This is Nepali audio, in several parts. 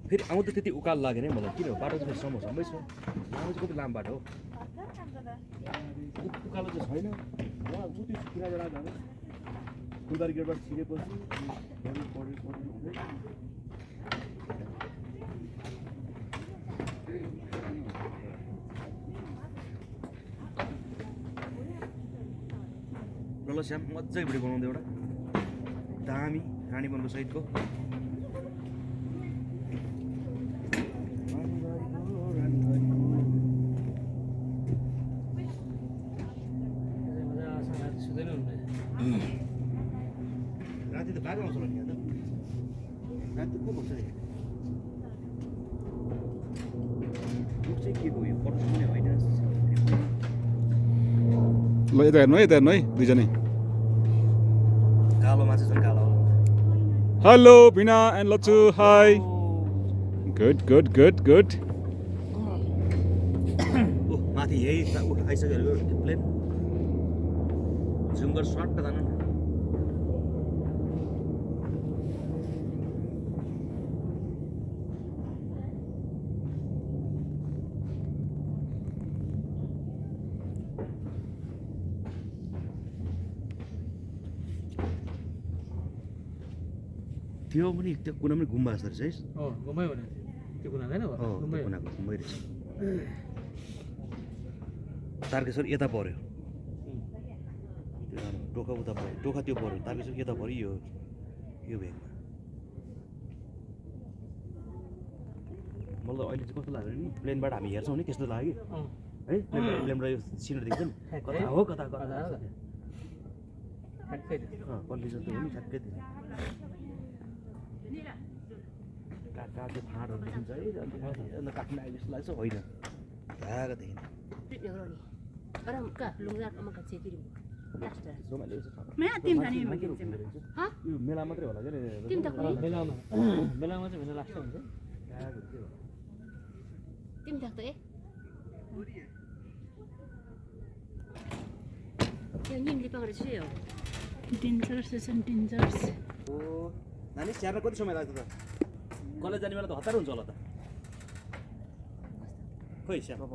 फेरि आउँदा त्यति उकाल लागेन है मलाई किन बाटो चाहिँ समस्मै छ यहाँ चाहिँ कति लामो बाटो हो उकालो चाहिँ छैन उहाँ उ त्यो किनाबाट जानु फुलबारी गेटबाट छिरेपछि ल श्याम मजाको भिडियो बनाउँदै एउटा दामी रानीवनको सहितको राति त बाघ आउँछ होला नि यहाँ त राति त को भन्छ नि दुख चाहिँ के भयो पट्टु पनि होइन ल यता हेर्नु है दुईजनै कालो माछा छ कालो हेलो भिना एन्ड लच्चु hi good good good good ओ माथि यही आइसक्यो प्लेन जुम गरेर स्वाट जानु त्यो पनि त्यो कुना पनि गुम्बा जस्तो रहेछ है गुम्बै भने त्यो कुना हैन गुम्बै रहेछ तारकेश्वर यता पर्यो टोखा उता पर्यो टोखा त्यो पर्यो तारकेश्वर यता पर्यो यो भेगमा मलाई अहिले चाहिँ कस्तो लाग्यो नि प्लेनबाट हामी हेर्छौँ नि त्यस्तो लाग्यो है प्लेनबाट यो सिनरी देख्छ नि कता हो कता कन्डिसन त हो नि ठ्याक्कै थियो काट्यो फाँटहरू देखिन्छ है अन्त काट्न आए जस्तो लाग्छ होइन ढाका देखिन्छ मेला मात्रै होला क्या बेलामा चाहिँ भने लास्ट हुन्छ नानी स्याहार्न कति समय लाग्छ त कलेज जाने बेला त हतार हुन्छ होला त खोइ स्याहार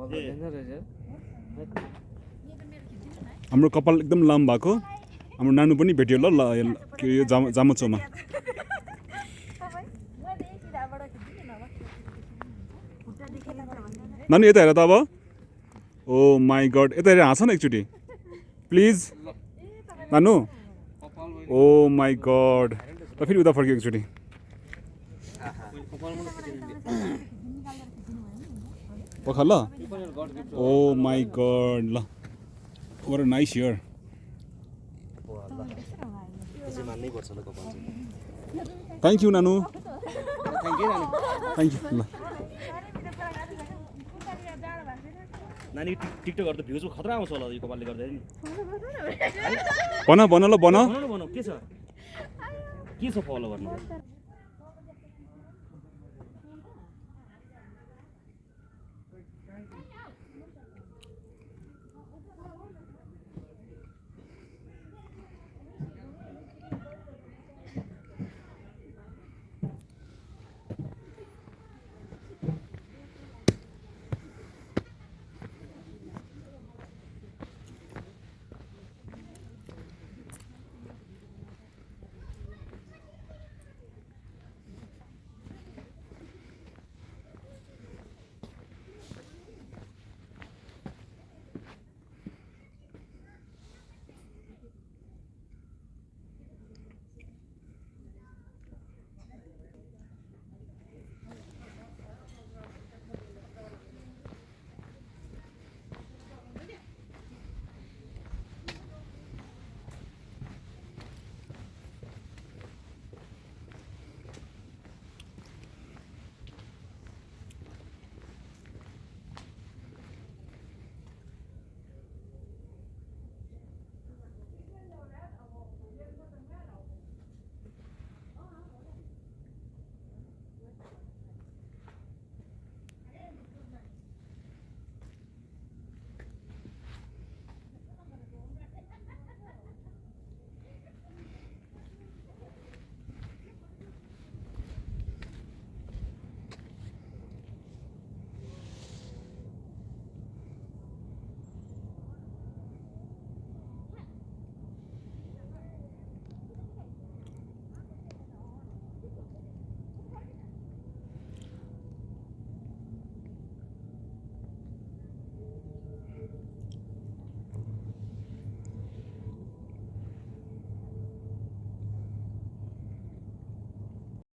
हाम्रो कपाल एकदम लामो भएको हाम्रो नानु पनि भेट्यो ल के यो जामोचोमा नानु यता हेर त अब ओ माई गड यता हेरेर हाँस न एकचोटि प्लिज नानु ओ माई गड र फेरि उता फर्क्यो एकचोटि पखाल ल ओ माई गड ल what a nice year thank you nanu thank you ल नानी टिकटक गर्दा भ्युज खतरा आउँछ होला यो कपालले गर्दा नि बन ल बन के छ फलो गर्नु